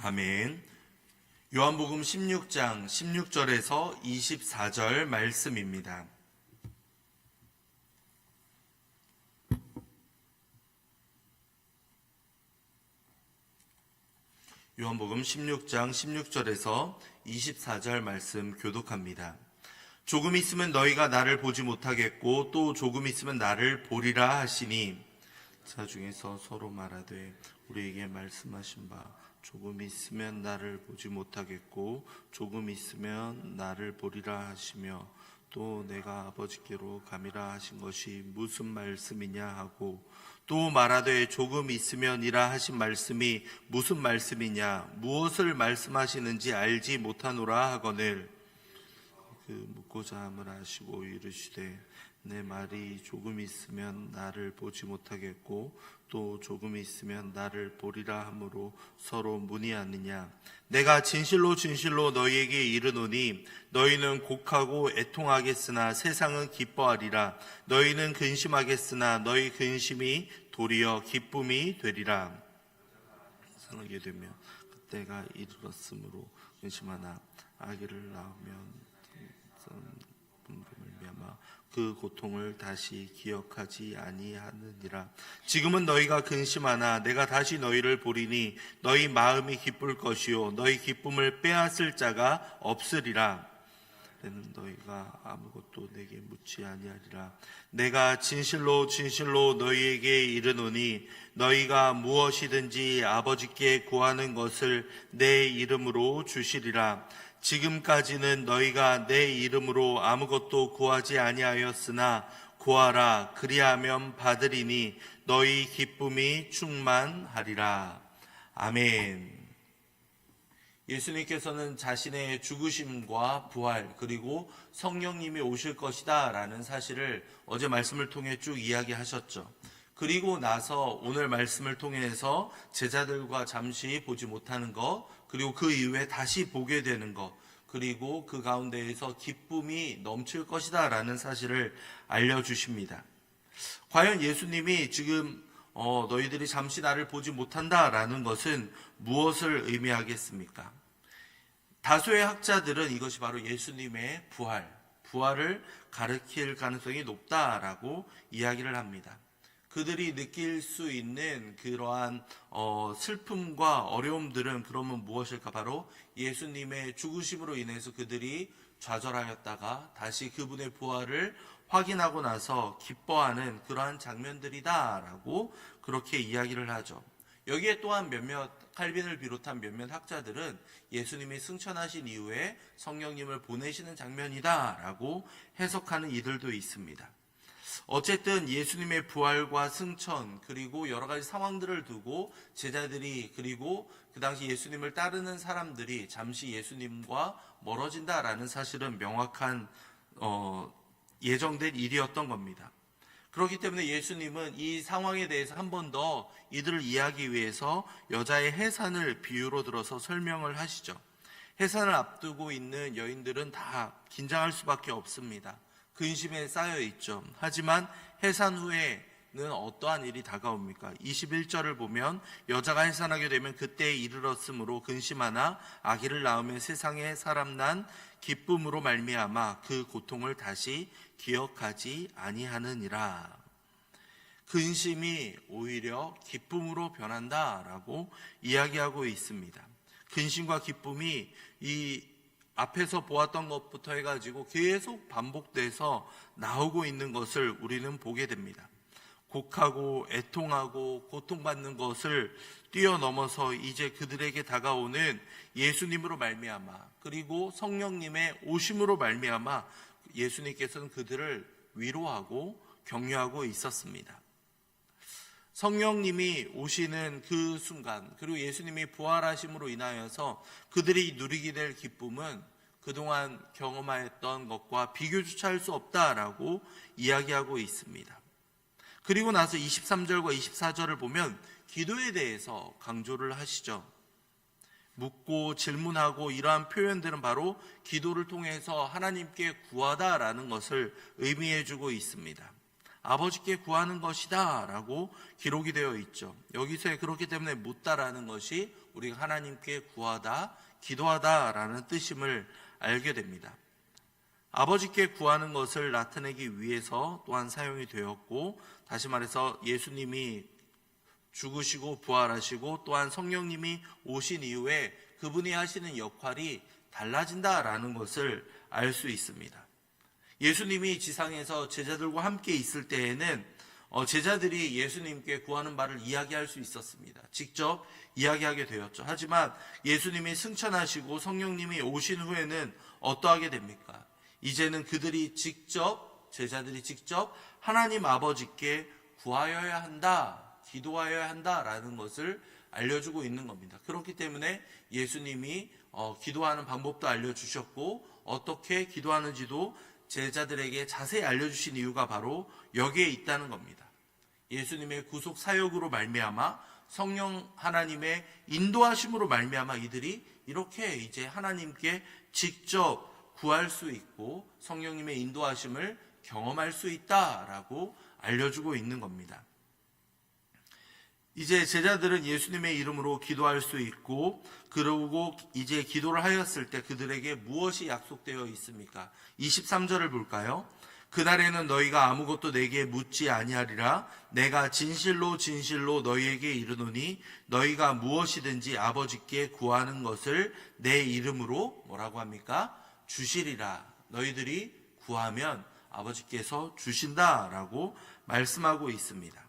아멘. 요한복음 16장 16절에서 24절 말씀입니다. 요한복음 16장 16절에서 24절 말씀 교독합니다. 조금 있으면 너희가 나를 보지 못하겠고 또 조금 있으면 나를 보리라 하시니, 자 중에서 서로 말하되 우리에게 말씀하신 바 조금 있으면 나를 보지 못하겠고 조금 있으면 나를 보리라 하시며 또 내가 아버지께로 가미라 하신 것이 무슨 말씀이냐 하고, 또 말하되 조금 있으면이라 하신 말씀이 무슨 말씀이냐, 무엇을 말씀하시는지 알지 못하노라 하거늘, 그 묻고자 함을 아시고 이르시되 내 말이 조금 있으면 나를 보지 못하겠고 또 조금 있으면 나를 보리라 하므로 서로 문의하느냐. 내가 진실로 진실로 너희에게 이르노니 너희는 곡하고 애통하겠으나 세상은 기뻐하리라. 너희는 근심하겠으나 너희 근심이 도리어 기쁨이 되리라. 성하게 되며 그때가 이르렀으므로 근심하나 아기를 낳으면 그 고통을 다시 기억하지 아니하느니라. 지금은 너희가 근심하나 내가 다시 너희를 보리니 너희 마음이 기쁠 것이요 너희 기쁨을 빼앗을 자가 없으리라. 때는 너희가 아무것도 내게 묻지 아니하리라. 내가 진실로 진실로 너희에게 이르노니 너희가 무엇이든지 아버지께 구하는 것을 내 이름으로 주시리라. 지금까지는 너희가 내 이름으로 아무것도 구하지 아니하였으나 구하라 그리하면 받으리니 너희 기쁨이 충만하리라. 아멘. 예수님께서는 자신의 죽으심과 부활 그리고 성령님이 오실 것이다 라는 사실을 어제 말씀을 통해 쭉 이야기하셨죠. 그리고 나서 오늘 말씀을 통해서 제자들과 잠시 보지 못하는 것, 그리고 그 이후에 다시 보게 되는 것, 그리고 그 가운데에서 기쁨이 넘칠 것이다 라는 사실을 알려주십니다. 과연 예수님이 지금 너희들이 잠시 나를 보지 못한다 라는 것은 무엇을 의미하겠습니까? 다수의 학자들은 이것이 바로 예수님의 부활을 가리킬 가능성이 높다라고 이야기를 합니다. 그들이 느낄 수 있는 그러한 슬픔과 어려움들은 그러면 무엇일까? 바로 예수님의 죽으심으로 인해서 그들이 좌절하였다가 다시 그분의 부활을 확인하고 나서 기뻐하는 그러한 장면들이다라고 그렇게 이야기를 하죠. 여기에 또한 칼빈을 비롯한 몇몇 학자들은 예수님이 승천하신 이후에 성령님을 보내시는 장면이다라고 해석하는 이들도 있습니다. 어쨌든 예수님의 부활과 승천 그리고 여러 가지 상황들을 두고 제자들이 그리고 그 당시 예수님을 따르는 사람들이 잠시 예수님과 멀어진다라는 사실은 명확한 예정된 일이었던 겁니다. 그렇기 때문에 예수님은 이 상황에 대해서 한 번 더 이들을 이해하기 위해서 여자의 해산을 비유로 들어서 설명을 하시죠. 해산을 앞두고 있는 여인들은 다 긴장할 수밖에 없습니다. 근심에 쌓여 있죠. 하지만 해산 후에는 어떠한 일이 다가옵니까? 21절을 보면 여자가 해산하게 되면 그때에 이르렀으므로 근심하나 아기를 낳으면 세상에 사람 난 기쁨으로 말미암아 그 고통을 다시 기억하지 아니하느니라. 근심이 오히려 기쁨으로 변한다라고 이야기하고 있습니다. 근심과 기쁨이 이 앞에서 보았던 것부터 해가지고 계속 반복돼서 나오고 있는 것을 우리는 보게 됩니다. 곡하고 애통하고 고통받는 것을 뛰어넘어서 이제 그들에게 다가오는 예수님으로 말미암아 그리고 성령님의 오심으로 말미암아 예수님께서는 그들을 위로하고 격려하고 있었습니다. 성령님이 오시는 그 순간 그리고 예수님이 부활하심으로 인하여서 그들이 누리게 될 기쁨은 그동안 경험하였던 것과 비교조차 할 수 없다라고 이야기하고 있습니다. 그리고 나서 23절과 24절을 보면 기도에 대해서 강조를 하시죠. 묻고 질문하고 이러한 표현들은 바로 기도를 통해서 하나님께 구하다라는 것을 의미해주고 있습니다. 아버지께 구하는 것이다 라고 기록이 되어 있죠. 여기서의 그렇기 때문에 묻다라는 것이 우리가 하나님께 구하다, 기도하다 라는 뜻임을 알게 됩니다. 아버지께 구하는 것을 나타내기 위해서 또한 사용이 되었고, 다시 말해서 예수님이 죽으시고 부활하시고 또한 성령님이 오신 이후에 그분이 하시는 역할이 달라진다라는 것을 알 수 있습니다. 예수님이 지상에서 제자들과 함께 있을 때에는 제자들이 예수님께 구하는 바를 이야기할 수 있었습니다. 직접 이야기하게 되었죠. 하지만 예수님이 승천하시고 성령님이 오신 후에는 어떠하게 됩니까? 이제는 그들이 직접, 제자들이 직접 하나님 아버지께 구하여야 한다, 기도하여야 한다라는 것을 알려주고 있는 겁니다. 그렇기 때문에 예수님이 기도하는 방법도 알려주셨고 어떻게 기도하는지도 제자들에게 자세히 알려주신 이유가 바로 여기에 있다는 겁니다. 예수님의 구속 사역으로 말미암아 성령 하나님의 인도하심으로 말미암아 이들이 이렇게 이제 하나님께 직접 구할 수 있고 성령님의 인도하심을 경험할 수 있다라고 알려주고 있는 겁니다. 이제 제자들은 예수님의 이름으로 기도할 수 있고, 그러고 이제 기도를 하였을 때 그들에게 무엇이 약속되어 있습니까? 23절을 볼까요? 그날에는 너희가 아무것도 내게 묻지 아니하리라. 내가 진실로 진실로 너희에게 이르노니 너희가 무엇이든지 아버지께 구하는 것을 내 이름으로 뭐라고 합니까? 주시리라. 너희들이 구하면 아버지께서 주신다라고 말씀하고 있습니다.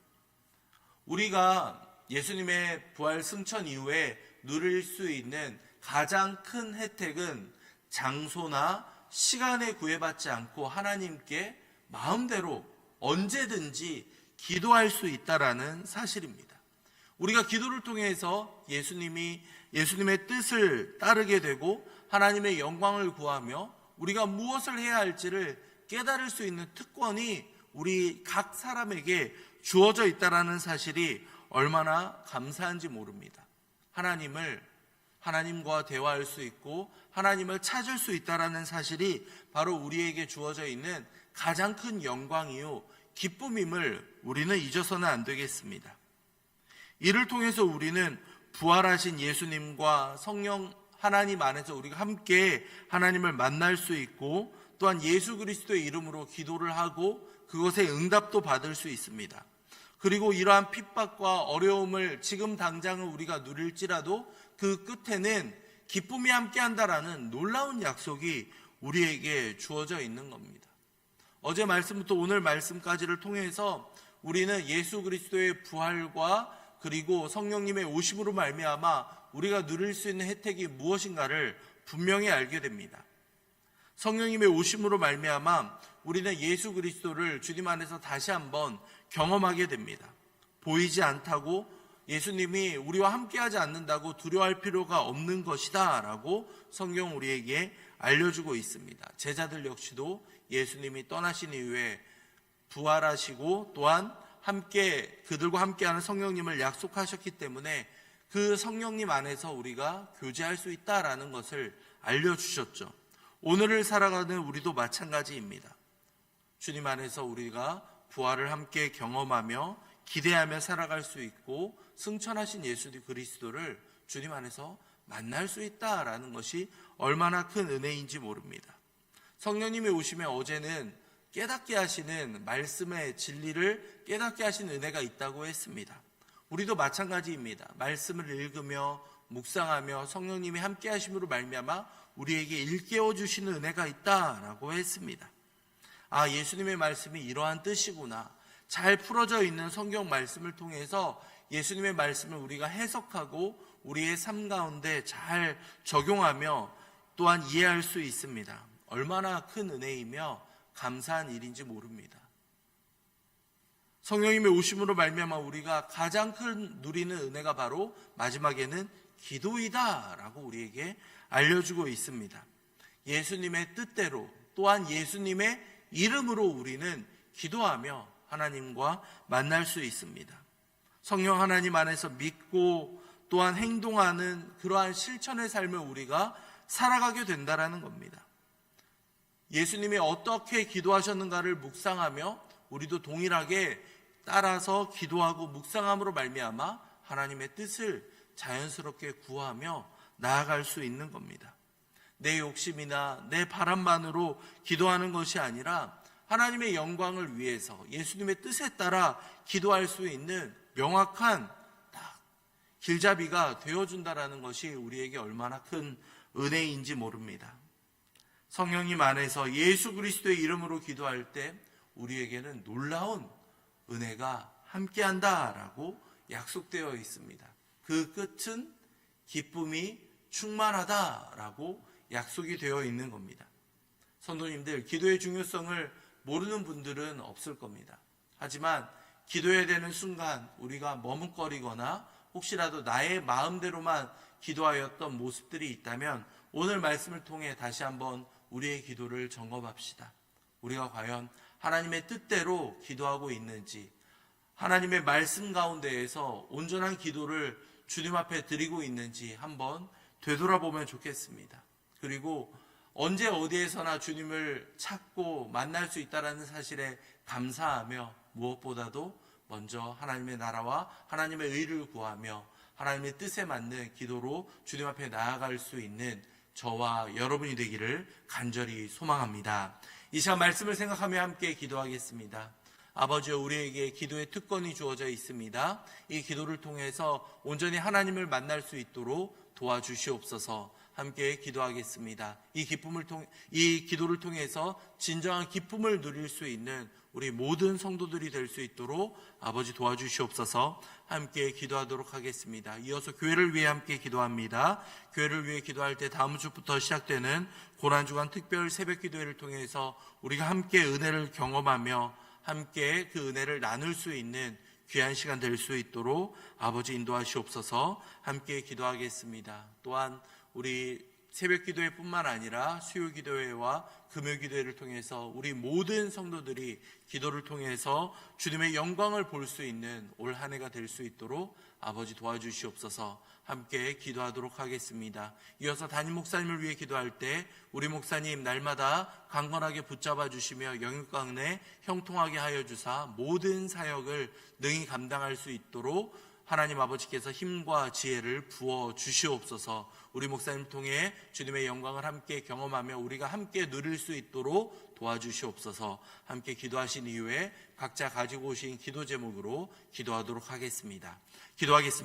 우리가 예수님의 부활 승천 이후에 누릴 수 있는 가장 큰 혜택은 장소나 시간에 구애받지 않고 하나님께 마음대로 언제든지 기도할 수 있다라는 사실입니다. 우리가 기도를 통해서 예수님의 뜻을 따르게 되고 하나님의 영광을 구하며 우리가 무엇을 해야 할지를 깨달을 수 있는 특권이 우리 각 사람에게 주어져 있다라는 사실이 얼마나 감사한지 모릅니다. 하나님과 대화할 수 있고 하나님을 찾을 수 있다라는 사실이 바로 우리에게 주어져 있는 가장 큰 영광이요 기쁨임을 우리는 잊어서는 안 되겠습니다. 이를 통해서 우리는 부활하신 예수님과 성령 하나님 안에서 우리가 함께 하나님을 만날 수 있고 또한 예수 그리스도의 이름으로 기도를 하고 그것에 응답도 받을 수 있습니다. 그리고 이러한 핍박과 어려움을 지금 당장은 우리가 누릴지라도 그 끝에는 기쁨이 함께한다라는 놀라운 약속이 우리에게 주어져 있는 겁니다. 어제 말씀부터 오늘 말씀까지를 통해서 우리는 예수 그리스도의 부활과 그리고 성령님의 오심으로 말미암아 우리가 누릴 수 있는 혜택이 무엇인가를 분명히 알게 됩니다. 성령님의 오심으로 말미암아 우리는 예수 그리스도를 주님 안에서 다시 한번 경험하게 됩니다. 보이지 않다고 예수님이 우리와 함께하지 않는다고 두려워할 필요가 없는 것이다 라고 성경 우리에게 알려주고 있습니다. 제자들 역시도 예수님이 떠나신 이후에 부활하시고 또한 그들과 함께하는 성령님을 약속하셨기 때문에 그 성령님 안에서 우리가 교제할 수 있다라는 것을 알려주셨죠. 오늘을 살아가는 우리도 마찬가지입니다. 주님 안에서 우리가 부활을 함께 경험하며 기대하며 살아갈 수 있고 승천하신 예수 그리스도를 주님 안에서 만날 수 있다라는 것이 얼마나 큰 은혜인지 모릅니다. 성령님이 오시면 어제는 깨닫게 하시는 말씀의 진리를 깨닫게 하시는 은혜가 있다고 했습니다. 우리도 마찬가지입니다. 말씀을 읽으며 묵상하며 성령님이 함께 하심으로 말미암아 우리에게 일깨워 주시는 은혜가 있다라고 했습니다. 예수님의 말씀이 이러한 뜻이구나. 잘 풀어져 있는 성경 말씀을 통해서 예수님의 말씀을 우리가 해석하고 우리의 삶 가운데 잘 적용하며 또한 이해할 수 있습니다. 얼마나 큰 은혜이며 감사한 일인지 모릅니다. 성령님의 오심으로 말미암아 우리가 가장 큰 누리는 은혜가 바로 마지막에는 기도이다라고 우리에게 알려주고 있습니다. 예수님의 뜻대로 또한 예수님의 이름으로 우리는 기도하며 하나님과 만날 수 있습니다. 성령 하나님 안에서 믿고 또한 행동하는 그러한 실천의 삶을 우리가 살아가게 된다라는 겁니다. 예수님이 어떻게 기도하셨는가를 묵상하며 우리도 동일하게 따라서 기도하고 묵상함으로 말미암아 하나님의 뜻을 자연스럽게 구하며 나아갈 수 있는 겁니다. 내 욕심이나 내 바람만으로 기도하는 것이 아니라 하나님의 영광을 위해서 예수님의 뜻에 따라 기도할 수 있는 명확한 길잡이가 되어준다라는 것이 우리에게 얼마나 큰 은혜인지 모릅니다. 성령님 안에서 예수 그리스도의 이름으로 기도할 때 우리에게는 놀라운 은혜가 함께한다라고 약속되어 있습니다. 그 끝은 기쁨이 충만하다라고 약속이 되어 있는 겁니다. 성도님들, 기도의 중요성을 모르는 분들은 없을 겁니다. 하지만 기도해야 되는 순간 우리가 머뭇거리거나 혹시라도 나의 마음대로만 기도하였던 모습들이 있다면 오늘 말씀을 통해 다시 한번 우리의 기도를 점검합시다. 우리가 과연 하나님의 뜻대로 기도하고 있는지, 하나님의 말씀 가운데에서 온전한 기도를 주님 앞에 드리고 있는지 한번 되돌아보면 좋겠습니다. 그리고 언제 어디에서나 주님을 찾고 만날 수 있다는 사실에 감사하며 무엇보다도 먼저 하나님의 나라와 하나님의 의를 구하며 하나님의 뜻에 맞는 기도로 주님 앞에 나아갈 수 있는 저와 여러분이 되기를 간절히 소망합니다. 이 시간 말씀을 생각하며 함께 기도하겠습니다. 아버지여, 우리에게 기도의 특권이 주어져 있습니다. 이 기도를 통해서 온전히 하나님을 만날 수 있도록 도와주시옵소서. 함께 기도하겠습니다. 이 기도를 통해서 진정한 기쁨을 누릴 수 있는 우리 모든 성도들이 될 수 있도록 아버지 도와주시옵소서. 함께 기도하도록 하겠습니다. 이어서 교회를 위해 함께 기도합니다. 교회를 위해 기도할 때 다음 주부터 시작되는 고난주간 특별 새벽 기도회를 통해서 우리가 함께 은혜를 경험하며 함께 그 은혜를 나눌 수 있는 귀한 시간 될 수 있도록 아버지 인도하시옵소서. 함께 기도하겠습니다. 또한 우리 새벽 기도회뿐만 아니라 수요 기도회와 금요 기도회를 통해서 우리 모든 성도들이 기도를 통해서 주님의 영광을 볼 수 있는 올 한 해가 될 수 있도록 아버지 도와주시옵소서. 함께 기도하도록 하겠습니다. 이어서 담임 목사님을 위해 기도할 때 우리 목사님 날마다 강건하게 붙잡아 주시며 영육 가운데 형통하게 하여 주사 모든 사역을 능히 감당할 수 있도록 하나님 아버지께서 힘과 지혜를 부어 주시옵소서. 우리 목사님 통해 주님의 영광을 함께 경험하며 우리가 함께 누릴 수 있도록 도와주시옵소서. 함께 기도하신 이후에 각자 가지고 오신 기도 제목으로 기도하도록 하겠습니다. 기도하겠습니다.